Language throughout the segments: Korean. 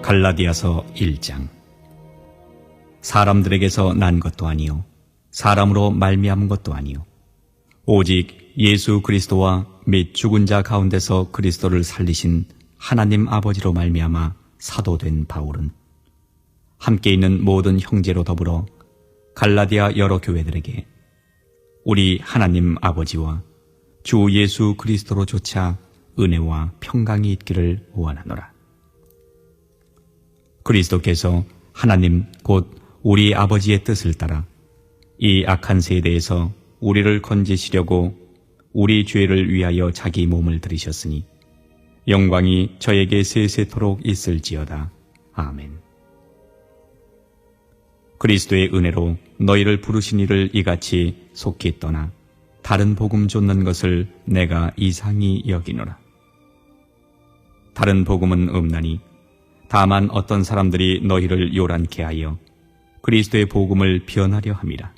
갈라디아서 1장. 사람들에게서 난 것도 아니요 사람으로 말미암은 것도 아니요 오직 예수 그리스도와 및 죽은 자 가운데서 그리스도를 살리신 하나님 아버지로 말미암아 사도된 바울은 함께 있는 모든 형제로 더불어 갈라디아 여러 교회들에게 우리 하나님 아버지와 주 예수 그리스도로조차 은혜와 평강이 있기를 원하노라. 그리스도께서 하나님 곧 우리 아버지의 뜻을 따라 이 악한 세대에서 우리를 건지시려고 우리 죄를 위하여 자기 몸을 들이셨으니 영광이 저에게 세세토록 있을지어다. 아멘. 그리스도의 은혜로 너희를 부르신 이를 이같이 속히 떠나 다른 복음 좇는 것을 내가 이상히 여기노라. 다른 복음은 없나니 다만 어떤 사람들이 너희를 요란케 하여 그리스도의 복음을 변하려 함이라.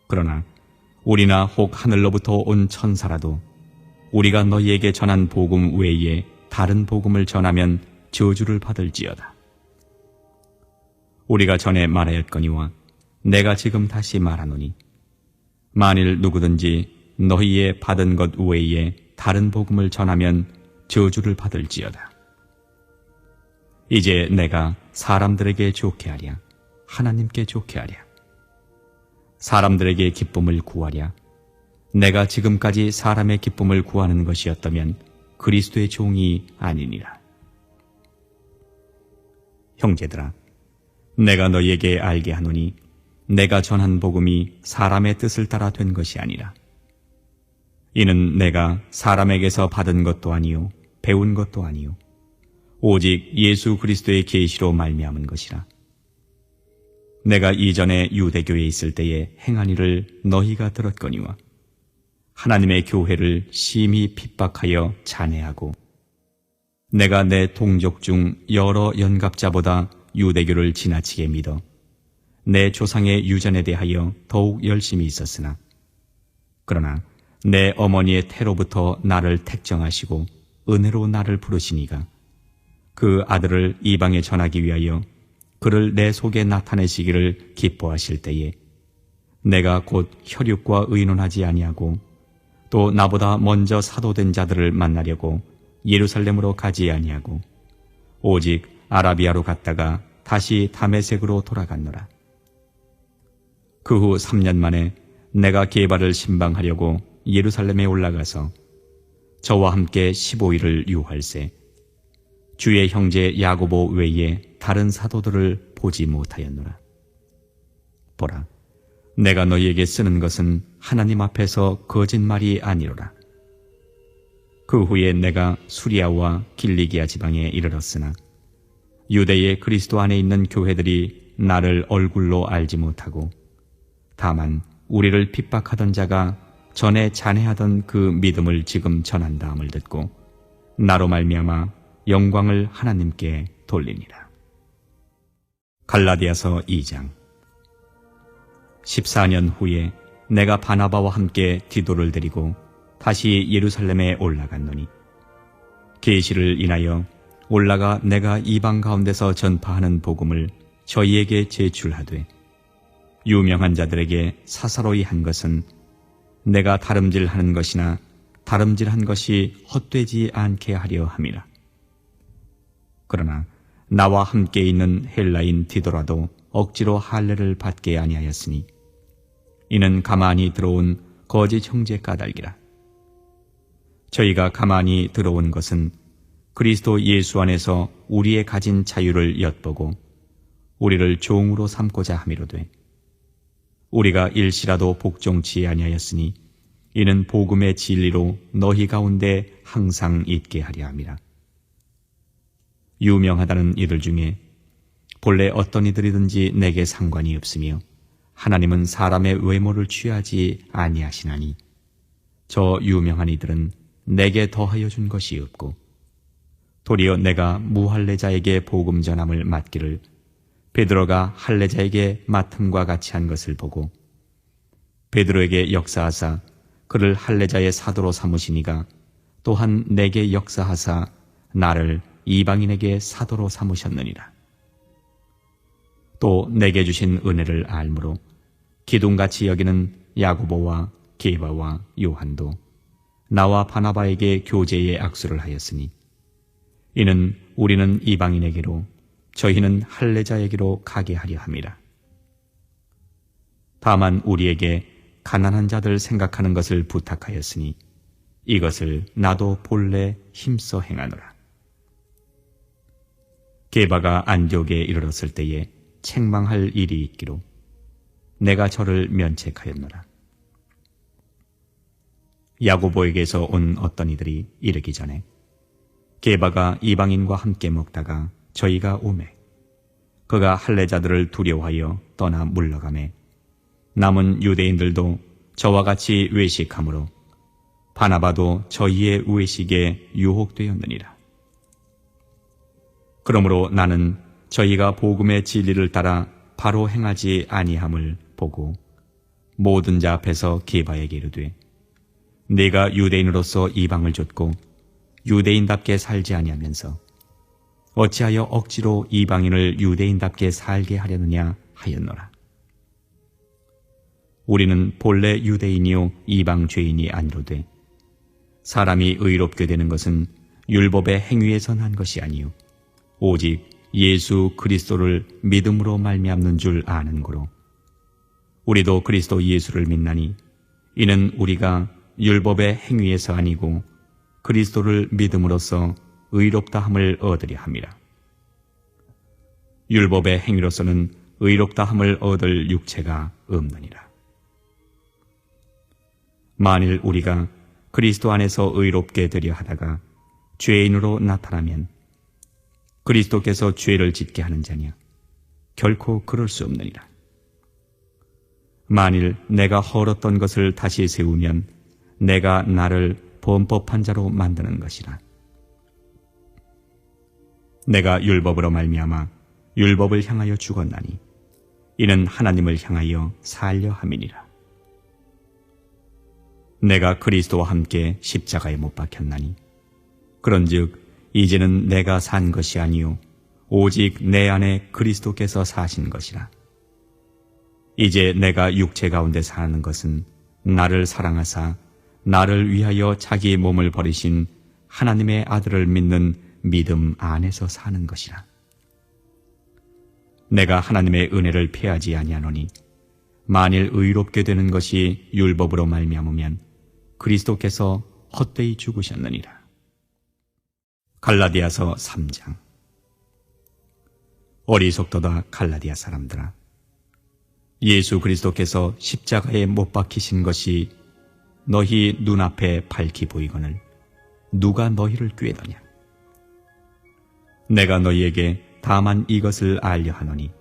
그러나 우리나 혹 하늘로부터 온 천사라도 우리가 너희에게 전한 복음 외에 다른 복음을 전하면 저주를 받을지어다. 우리가 전에 말하였거니와 내가 지금 다시 말하노니 만일 누구든지 너희의 받은 것 외에 다른 복음을 전하면 저주를 받을지어다. 이제 내가 사람들에게 좋게 하랴, 하나님께 좋게 하랴, 사람들에게 기쁨을 구하랴. 내가 지금까지 사람의 기쁨을 구하는 것이었다면 그리스도의 종이 아니니라. 형제들아, 내가 너희에게 알게 하노니 내가 전한 복음이 사람의 뜻을 따라 된 것이 아니라 이는 내가 사람에게서 받은 것도 아니요 배운 것도 아니요 오직 예수 그리스도의 계시로 말미암은 것이라. 내가 이전에 유대교에 있을 때에 행한 일을 너희가 들었거니와 하나님의 교회를 심히 핍박하여 잔해하고 내가 내 동족 중 여러 연갑자보다 유대교를 지나치게 믿어 내 조상의 유전에 대하여 더욱 열심히 있었으나 그러나 내 어머니의 태로부터 나를 택정하시고 은혜로 나를 부르시니가 그 아들을 이방에 전하기 위하여 그를 내 속에 나타내시기를 기뻐하실 때에 내가 곧 혈육과 의논하지 아니하고 또 나보다 먼저 사도된 자들을 만나려고 예루살렘으로 가지 아니하고 오직 아라비아로 갔다가 다시 다메섹으로 돌아갔노라. 그 후 3년 만에 내가 게바를 신방하려고 예루살렘에 올라가서 저와 함께 15일을 유할세 주의 형제 야고보 외에 다른 사도들을 보지 못하였노라. 보라, 내가 너희에게 쓰는 것은 하나님 앞에서 거짓말이 아니로라. 그 후에 내가 수리아와 길리기아 지방에 이르렀으나 유대의 그리스도 안에 있는 교회들이 나를 얼굴로 알지 못하고 다만 우리를 핍박하던 자가 전에 잔해하던 그 믿음을 지금 전한다함을 듣고 나로 말미암아 영광을 하나님께 돌리니라. 갈라디아서 2장. 14년 후에 내가 바나바와 함께 디도를 데리고 다시 예루살렘에 올라갔노니 계시를 인하여 올라가 내가 이방 가운데서 전파하는 복음을 저희에게 제출하되 유명한 자들에게 사사로이 한 것은 내가 다름질하는 것이나 다름질한 것이 헛되지 않게 하려 함이라. 그러나 나와 함께 있는 헬라인 디도라도 억지로 할례를 받게 아니하였으니 이는 가만히 들어온 거짓 형제 까닭이라. 저희가 가만히 들어온 것은 그리스도 예수 안에서 우리의 가진 자유를 엿보고 우리를 종으로 삼고자 함이로되 우리가 일시라도 복종치 아니하였으니 이는 복음의 진리로 너희 가운데 항상 있게 하려 함이라. 유명하다는 이들 중에 본래 어떤 이들이든지 내게 상관이 없으며 하나님은 사람의 외모를 취하지 아니하시나니 저 유명한 이들은 내게 더하여 준 것이 없고 도리어 내가 무할례자에게 복음 전함을 맡기를 베드로가 할례자에게 맡음과 같이 한 것을 보고 베드로에게 역사하사 그를 할례자의 사도로 삼으시니가 또한 내게 역사하사 나를 이방인에게 사도로 삼으셨느니라. 또 내게 주신 은혜를 알므로 기둥같이 여기는 야고보와 게바와 요한도 나와 바나바에게 교제의 악수를 하였으니 이는 우리는 이방인에게로 저희는 할례자에게로 가게 하려 함이라. 다만 우리에게 가난한 자들 생각하는 것을 부탁하였으니 이것을 나도 본래 힘써 행하노라. 게바가 안디옥에 이르렀을 때에 책망할 일이 있기로 내가 저를 면책하였노라. 야고보에게서 온 어떤 이들이 이르기 전에 게바가 이방인과 함께 먹다가 저희가 오매 그가 할례자들을 두려워하여 떠나 물러가매 남은 유대인들도 저와 같이 외식하므로 바나바도 저희의 외식에 유혹되었느니라. 그러므로 나는 저희가 복음의 진리를 따라 바로 행하지 아니함을 보고 모든 자 앞에서 게바에게 이르되 네가 유대인으로서 이방을 좇고 유대인답게 살지 아니하면서 어찌하여 억지로 이방인을 유대인답게 살게 하려느냐 하였노라. 우리는 본래 유대인이요 이방 죄인이 아니로되 사람이 의롭게 되는 것은 율법의 행위에서 난 것이 아니요 오직 예수 그리스도를 믿음으로 말미암는 줄 아는 고로 우리도 그리스도 예수를 믿나니 이는 우리가 율법의 행위에서 아니고 그리스도를 믿음으로써 의롭다함을 얻으려 함이라. 율법의 행위로서는 의롭다함을 얻을 육체가 없느니라. 만일 우리가 그리스도 안에서 의롭게 되려 하다가 죄인으로 나타나면 그리스도께서 죄를 짓게 하는 자냐? 결코 그럴 수 없느니라. 만일 내가 헐었던 것을 다시 세우면 내가 나를 범법한 자로 만드는 것이라. 내가 율법으로 말미암아 율법을 향하여 죽었나니 이는 하나님을 향하여 살려 함이니라. 내가 그리스도와 함께 십자가에 못 박혔나니 그런즉 이제는 내가 산 것이 아니요 오직 내 안에 그리스도께서 사신 것이라. 이제 내가 육체 가운데 사는 것은 나를 사랑하사 나를 위하여 자기 몸을 버리신 하나님의 아들을 믿는 믿음 안에서 사는 것이라. 내가 하나님의 은혜를 패하지 아니하노니 만일 의롭게 되는 것이 율법으로 말미암으면 그리스도께서 헛되이 죽으셨느니라. 갈라디아서 3장. 어리석도다 갈라디아 사람들아, 예수 그리스도께서 십자가에 못 박히신 것이 너희 눈앞에 밝히 보이거늘 누가 너희를 꾀더냐? 내가 너희에게 다만 이것을 알려 하노니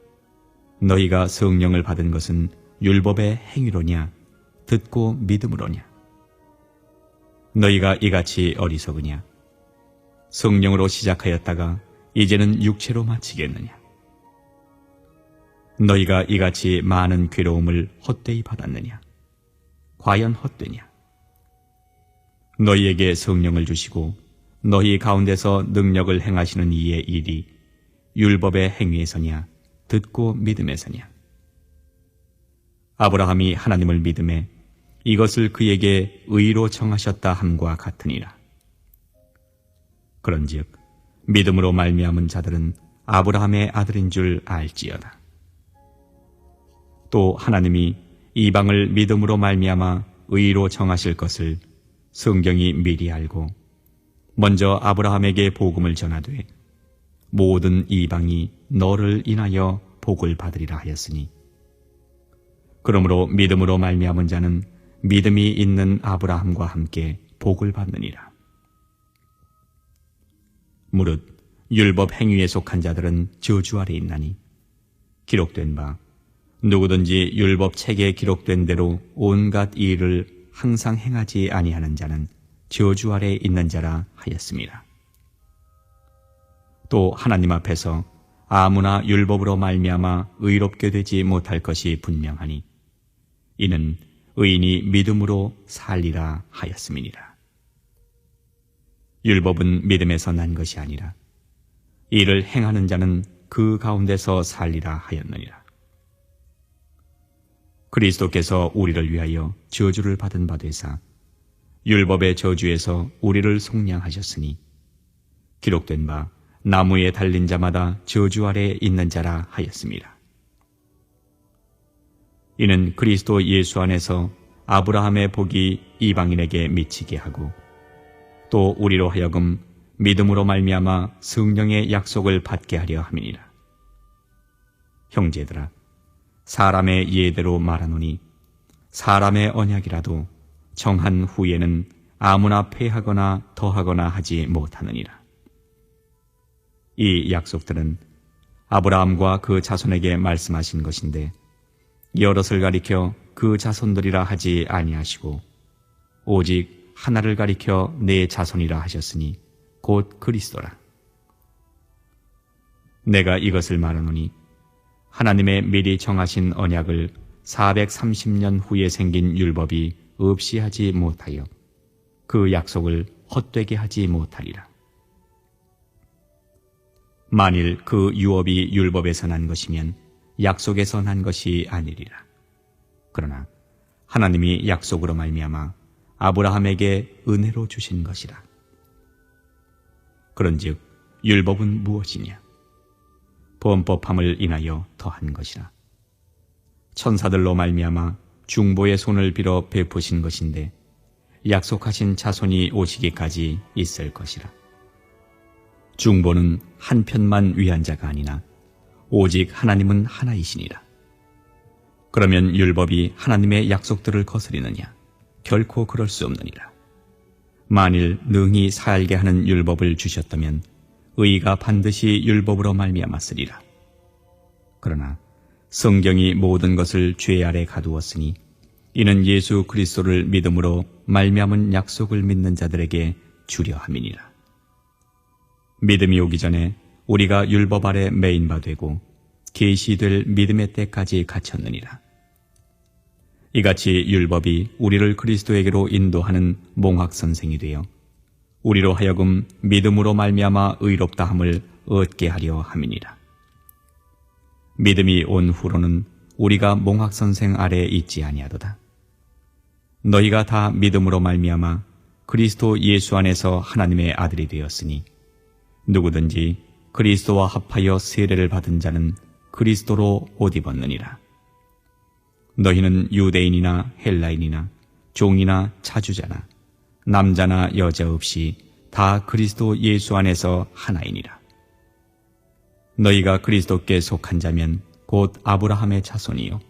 너희가 성령을 받은 것은 율법의 행위로냐 듣고 믿음으로냐? 너희가 이같이 어리석으냐? 성령으로 시작하였다가 이제는 육체로 마치겠느냐? 너희가 이같이 많은 괴로움을 헛되이 받았느냐? 과연 헛되냐? 너희에게 성령을 주시고 너희 가운데서 능력을 행하시는 이의 일이 율법의 행위에서냐 듣고 믿음에서냐? 아브라함이 하나님을 믿음에 이것을 그에게 의로 정하셨다 함과 같으니라. 그런즉 믿음으로 말미암은 자들은 아브라함의 아들인 줄 알지어다. 또 하나님이 이방을 믿음으로 말미암아 의로 정하실 것을 성경이 미리 알고 먼저 아브라함에게 복음을 전하되 모든 이방이 너를 인하여 복을 받으리라 하였으니 그러므로 믿음으로 말미암은 자는 믿음이 있는 아브라함과 함께 복을 받느니라. 무릇 율법 행위에 속한 자들은 저주 아래 있나니 기록된 바 누구든지 율법 책에 기록된 대로 온갖 일을 항상 행하지 아니하는 자는 저주 아래 있는 자라 하였습니다. 또 하나님 앞에서 아무나 율법으로 말미암아 의롭게 되지 못할 것이 분명하니 이는 의인이 믿음으로 살리라 하였음이니라. 율법은 믿음에서 난 것이 아니라 이를 행하는 자는 그 가운데서 살리라 하였느니라. 그리스도께서 우리를 위하여 저주를 받은 바 되사 율법의 저주에서 우리를 속량하셨으니 기록된 바 나무에 달린 자마다 저주 아래 있는 자라 하였습니다. 이는 그리스도 예수 안에서 아브라함의 복이 이방인에게 미치게 하고 또 우리로 하여금 믿음으로 말미암아 성령의 약속을 받게 하려 함이니라. 형제들아, 사람의 예대로 말하노니 사람의 언약이라도 정한 후에는 아무나 폐하거나 더하거나 하지 못하느니라. 이 약속들은 아브라함과 그 자손에게 말씀하신 것인데 여럿을 가리켜 그 자손들이라 하지 아니하시고 오직 하나를 가리켜 내 자손이라 하셨으니 곧 그리스도라. 내가 이것을 말하노니 하나님의 미리 정하신 언약을 430년 후에 생긴 율법이 없이 하지 못하여 그 약속을 헛되게 하지 못하리라. 만일 그 유업이 율법에서 난 것이면 약속에서 난 것이 아니리라. 그러나 하나님이 약속으로 말미암아 아브라함에게 은혜로 주신 것이라. 그런즉 율법은 무엇이냐? 범법함을 인하여 더한 것이라. 천사들로 말미암아 중보의 손을 빌어 베푸신 것인데 약속하신 자손이 오시기까지 있을 것이라. 중보는 한편만 위한 자가 아니나 오직 하나님은 하나이시니라. 그러면 율법이 하나님의 약속들을 거스리느냐? 결코 그럴 수 없느니라. 만일 능히 살게 하는 율법을 주셨다면 의가 반드시 율법으로 말미암았으리라. 그러나 성경이 모든 것을 죄 아래 가두었으니 이는 예수 그리스도를 믿음으로 말미암은 약속을 믿는 자들에게 주려 함이니라. 믿음이 오기 전에 우리가 율법 아래 매인 바 되고 계시될 믿음의 때까지 갇혔느니라. 이같이 율법이 우리를 그리스도에게로 인도하는 몽학선생이 되어 우리로 하여금 믿음으로 말미암아 의롭다함을 얻게 하려 함이니라. 믿음이 온 후로는 우리가 몽학선생 아래에 있지 아니하도다. 너희가 다 믿음으로 말미암아 그리스도 예수 안에서 하나님의 아들이 되었으니 누구든지 그리스도와 합하여 세례를 받은 자는 그리스도로 옷 입었느니라. 너희는 유대인이나 헬라인이나 종이나 차주자나 남자나 여자 없이 다 그리스도 예수 안에서 하나이니라. 너희가 그리스도께 속한 자면 곧 아브라함의 자손이요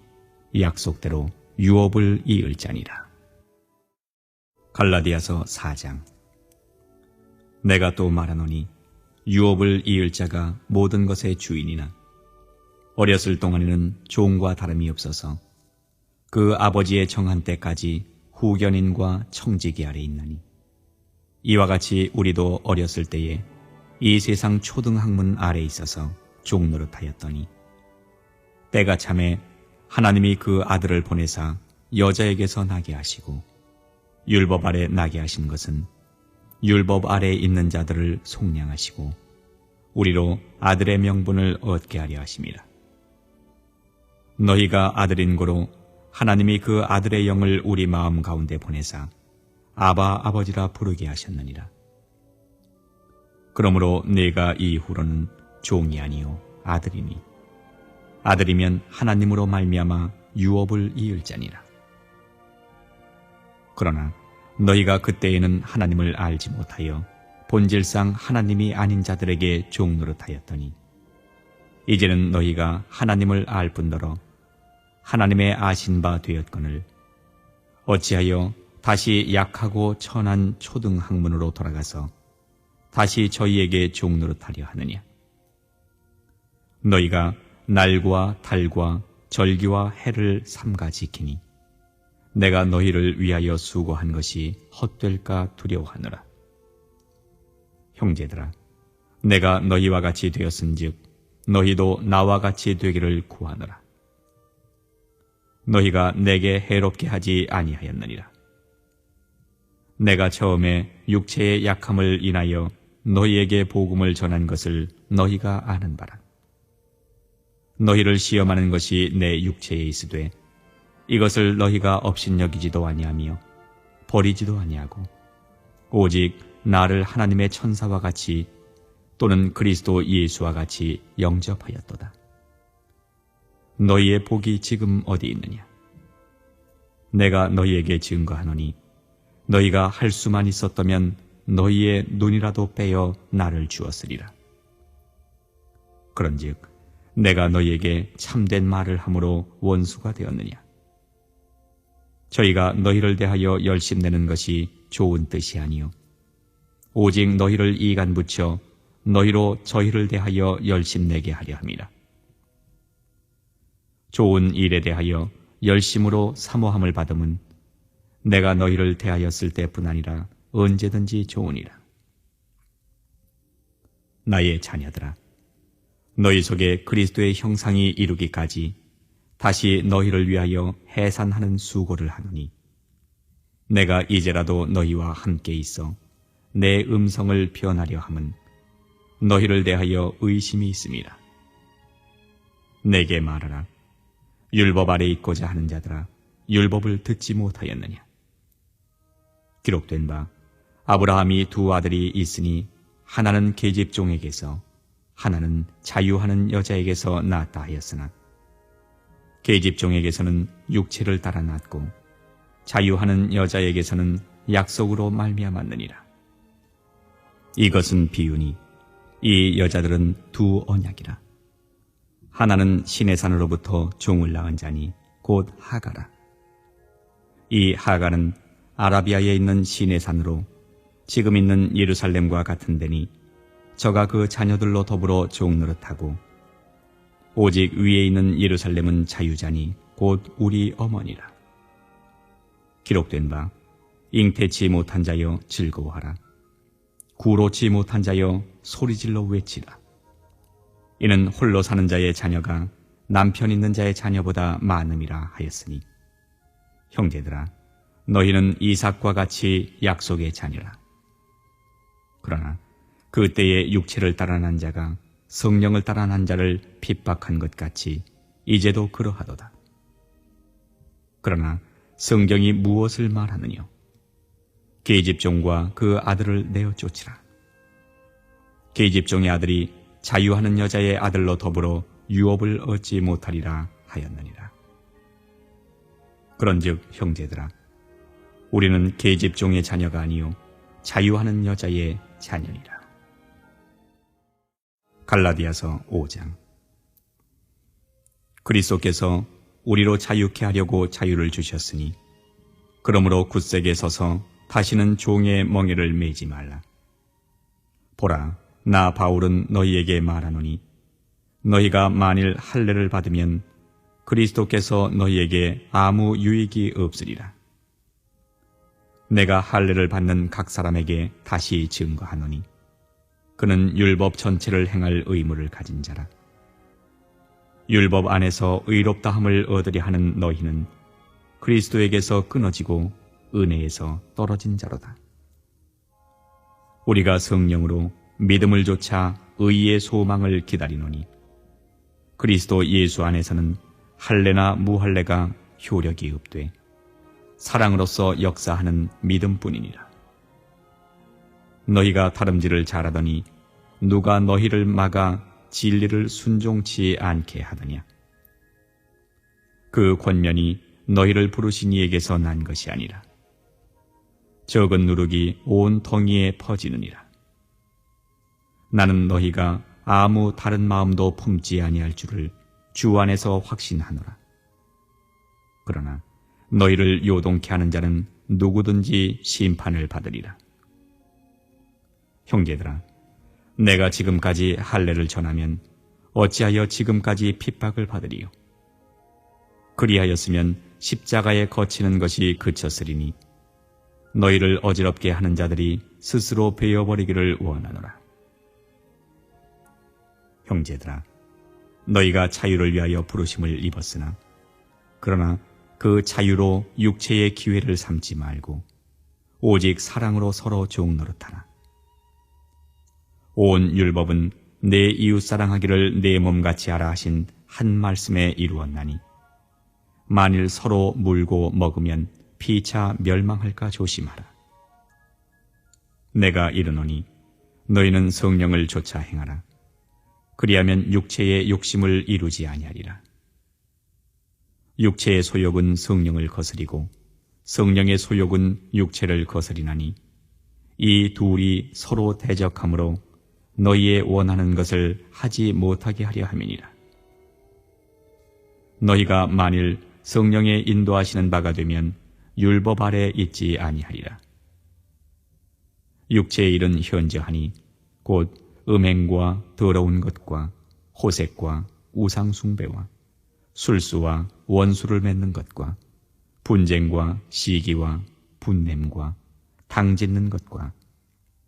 약속대로 유업을 이을 자니라. 갈라디아서 4장. 내가 또 말하노니 유업을 이을 자가 모든 것의 주인이나 어렸을 동안에는 종과 다름이 없어서 그 아버지의 정한 때까지 후견인과 청지기 아래 있나니 이와 같이 우리도 어렸을 때에 이 세상 초등학문 아래 있어서 종노릇하였더니 때가 참에 하나님이 그 아들을 보내사 여자에게서 나게 하시고 율법 아래 나게 하신 것은 율법 아래에 있는 자들을 속량하시고 우리로 아들의 명분을 얻게 하려 하심이라. 너희가 아들인 고로 하나님이 그 아들의 영을 우리 마음 가운데 보내사 아바 아버지라 부르게 하셨느니라. 그러므로 네가 이후로는 종이 아니요 아들이니 아들이면 하나님으로 말미암아 유업을 이을 자니라. 그러나 너희가 그때에는 하나님을 알지 못하여 본질상 하나님이 아닌 자들에게 종노릇하였더니 이제는 너희가 하나님을 알 뿐더러 하나님의 아신 바 되었거늘 어찌하여 다시 약하고 천한 초등학문으로 돌아가서 다시 저희에게 종노릇하려 하느냐? 너희가 날과 달과 절기와 해를 삼가 지키니 내가 너희를 위하여 수고한 것이 헛될까 두려워하노라. 형제들아, 내가 너희와 같이 되었은즉 너희도 나와 같이 되기를 구하노라. 너희가 내게 해롭게 하지 아니하였느니라. 내가 처음에 육체의 약함을 인하여 너희에게 복음을 전한 것을 너희가 아는 바라. 너희를 시험하는 것이 내 육체에 있으되 이것을 너희가 업신여기지도 아니하며 버리지도 아니하고 오직 나를 하나님의 천사와 같이 또는 그리스도 예수와 같이 영접하였도다. 너희의 복이 지금 어디 있느냐? 내가 너희에게 증거하노니 너희가 할 수만 있었다면 너희의 눈이라도 빼어 나를 주었으리라. 그런즉 내가 너희에게 참된 말을 함으로 원수가 되었느냐? 저희가 너희를 대하여 열심내는 것이 좋은 뜻이 아니요 오직 너희를 이간붙여 너희로 저희를 대하여 열심내게 하려 함이라. 좋은 일에 대하여 열심으로 사모함을 받음은 내가 너희를 대하였을 때뿐 아니라 언제든지 좋으니라. 나의 자녀들아, 너희 속에 그리스도의 형상이 이루기까지 다시 너희를 위하여 해산하는 수고를 하노니 내가 이제라도 너희와 함께 있어 내 음성을 변하려 함은 너희를 대하여 의심이 있음이라. 내게 말하라. 율법 아래 있고자 하는 자들아, 율법을 듣지 못하였느냐? 기록된 바 아브라함이 두 아들이 있으니 하나는 계집종에게서 하나는 자유하는 여자에게서 낳았다 하였으나 계집종에게서는 육체를 따라 낳았고 자유하는 여자에게서는 약속으로 말미암았느니라. 이것은 비유니 이 여자들은 두 언약이라. 하나는 신의 산으로부터 종을 낳은 자니 곧 하가라. 이 하가는 아라비아에 있는 신의 산으로 지금 있는 예루살렘과 같은 데니 저가 그 자녀들로 더불어 종 노릇하고 오직 위에 있는 예루살렘은 자유자니 곧 우리 어머니라. 기록된 바 잉태치 못한 자여 즐거워하라. 구로치 못한 자여 소리질러 외치라. 이는 홀로 사는 자의 자녀가 남편 있는 자의 자녀보다 많음이라 하였으니 형제들아, 너희는 이삭과 같이 약속의 자녀라. 그러나 그때의 육체를 따라 난 자가 성령을 따라 난 자를 핍박한 것 같이 이제도 그러하도다. 그러나 성경이 무엇을 말하느냐? 계집종과 그 아들을 내어 쫓으라. 계집종의 아들이 자유하는 여자의 아들로 더불어 유업을 얻지 못하리라 하였느니라. 그런즉 형제들아, 우리는 계집종의 자녀가 아니요 자유하는 여자의 자녀니라. 갈라디아서 5장. 그리스도께서 우리로 자유케 하려고 자유를 주셨으니 그러므로 굳세게 서서 다시는 종의 멍에를 매지 말라. 보라, 나 바울은 너희에게 말하노니 너희가 만일 할례를 받으면 그리스도께서 너희에게 아무 유익이 없으리라. 내가 할례를 받는 각 사람에게 다시 증거하노니 그는 율법 전체를 행할 의무를 가진 자라. 율법 안에서 의롭다함을 얻으려 하는 너희는 그리스도에게서 끊어지고 은혜에서 떨어진 자로다. 우리가 성령으로 믿음을 조차 의의 소망을 기다리노니 그리스도 예수 안에서는 할례나 무할례가 효력이 없되 사랑으로서 역사하는 믿음뿐이니라. 너희가 다름질을 잘하더니 누가 너희를 막아 진리를 순종치 않게 하더냐? 그 권면이 너희를 부르신 이에게서 난 것이 아니라 적은 누룩이 온 덩이에 퍼지느니라. 나는 너희가 아무 다른 마음도 품지 아니할 줄을 주 안에서 확신하노라. 그러나 너희를 요동케 하는 자는 누구든지 심판을 받으리라. 형제들아, 내가 지금까지 할례를 전하면 어찌하여 지금까지 핍박을 받으리요? 그리하였으면 십자가에 거치는 것이 그쳤으리니 너희를 어지럽게 하는 자들이 스스로 베어버리기를 원하노라. 형제들아, 너희가 자유를 위하여 부르심을 입었으나 그러나 그 자유로 육체의 기회를 삼지 말고 오직 사랑으로 서로 종노릇하라. 온 율법은 내 이웃 사랑하기를 내 몸같이 하라 하신 한 말씀에 이루었나니 만일 서로 물고 먹으면 피차 멸망할까 조심하라. 내가 이르노니 너희는 성령을 좇아 행하라. 그리하면 육체의 욕심을 이루지 아니하리라. 육체의 소욕은 성령을 거스리고 성령의 소욕은 육체를 거스리나니 이 둘이 서로 대적하므로 너희의 원하는 것을 하지 못하게 하려 함이니라. 너희가 만일 성령의 인도하시는 바가 되면 율법 아래 있지 아니하리라. 육체의 일은 현저하니 곧 음행과 더러운 것과 호색과 우상숭배와 술수와 원수를 맺는 것과 분쟁과 시기와 분냄과 당짓는 것과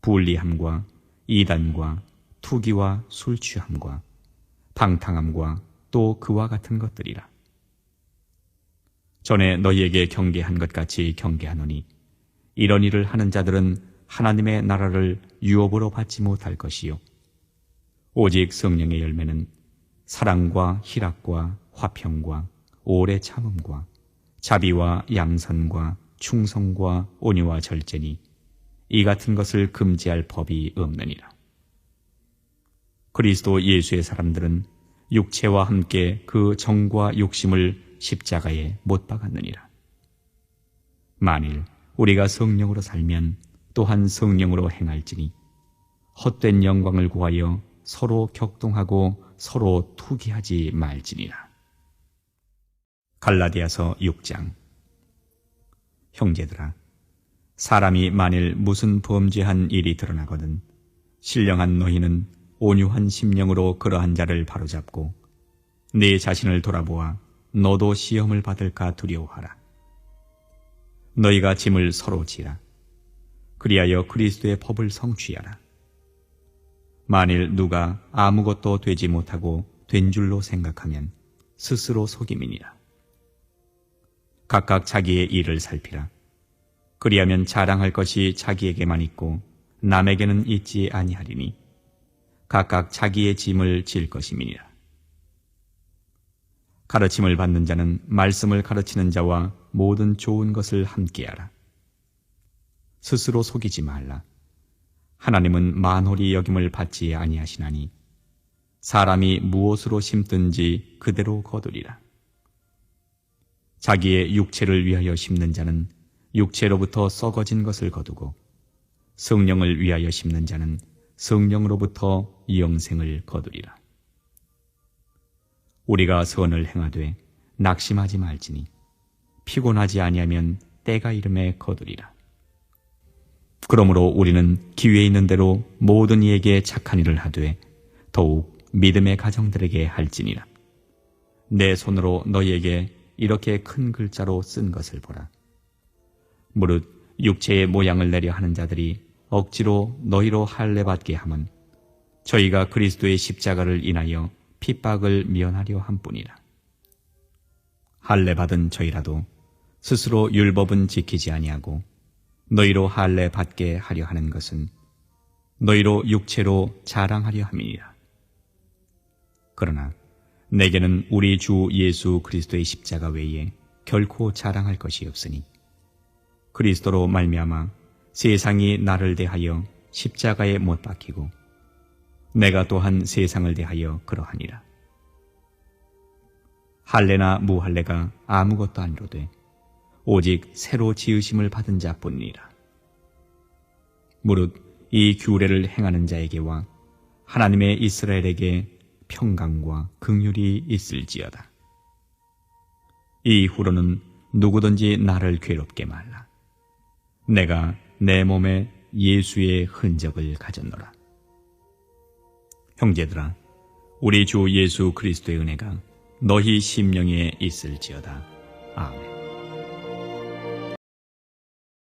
불리함과 이단과 투기와 술취함과 방탕함과 또 그와 같은 것들이라. 전에 너희에게 경계한 것 같이 경계하노니 이런 일을 하는 자들은 하나님의 나라를 유업으로 받지 못할 것이요 오직 성령의 열매는 사랑과 희락과 화평과 오래 참음과 자비와 양선과 충성과 온유와 절제니 이 같은 것을 금지할 법이 없느니라. 그리스도 예수의 사람들은 육체와 함께 그 정과 욕심을 십자가에 못 박았느니라. 만일 우리가 성령으로 살면 또한 성령으로 행할지니 헛된 영광을 구하여 서로 격동하고 서로 투기하지 말지니라. 갈라디아서 6장. 형제들아, 사람이 만일 무슨 범죄한 일이 드러나거든 신령한 너희는 온유한 심령으로 그러한 자를 바로잡고 네 자신을 돌아보아 너도 시험을 받을까 두려워하라. 너희가 짐을 서로 지라. 그리하여 그리스도의 법을 성취하라. 만일 누가 아무것도 되지 못하고 된 줄로 생각하면 스스로 속임이니라. 각각 자기의 일을 살피라. 그리하면 자랑할 것이 자기에게만 있고 남에게는 있지 아니하리니 각각 자기의 짐을 질 것임이니라. 가르침을 받는 자는 말씀을 가르치는 자와 모든 좋은 것을 함께하라. 스스로 속이지 말라. 하나님은 만홀히 여김을 받지 아니하시나니 사람이 무엇으로 심든지 그대로 거두리라. 자기의 육체를 위하여 심는 자는 육체로부터 썩어진 것을 거두고 성령을 위하여 심는 자는 성령으로부터 영생을 거두리라. 우리가 선을 행하되 낙심하지 말지니 피곤하지 아니하면 때가 이름에 거두리라. 그러므로 우리는 기회 있는 대로 모든 이에게 착한 일을 하되 더욱 믿음의 가정들에게 할지니라. 내 손으로 너희에게 이렇게 큰 글자로 쓴 것을 보라. 무릇 육체의 모양을 내려 하는 자들이 억지로 너희로 할례받게 함은 저희가 그리스도의 십자가를 인하여 핍박을 면하려 함뿐이라. 할례받은 저희라도 스스로 율법은 지키지 아니하고 너희로 할례받게 하려 하는 것은 너희로 육체로 자랑하려 함이니라. 그러나 내게는 우리 주 예수 그리스도의 십자가 외에 결코 자랑할 것이 없으니 그리스도로 말미암아 세상이 나를 대하여 십자가에 못 박히고 내가 또한 세상을 대하여 그러하니라. 할례나 무할례가 아무것도 아니로되 오직 새로 지으심을 받은 자뿐이니라. 무릇 이 규례를 행하는 자에게와 하나님의 이스라엘에게 평강과 긍휼이 있을지어다. 이후로는 누구든지 나를 괴롭게 말라. 내가 내 몸에 예수의 흔적을 가졌노라. 형제들아, 우리 주 예수 그리스도의 은혜가 너희 심령에 있을지어다. 아멘.